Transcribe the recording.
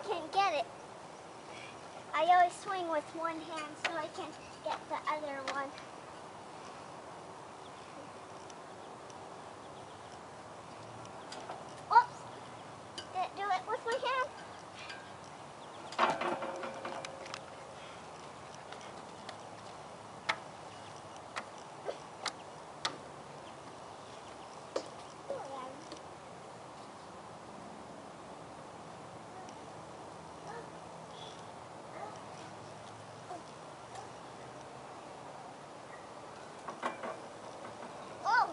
can get it. I always swing with one hand so I can get the other one. Oops! Didn't do it with my hand. Oh!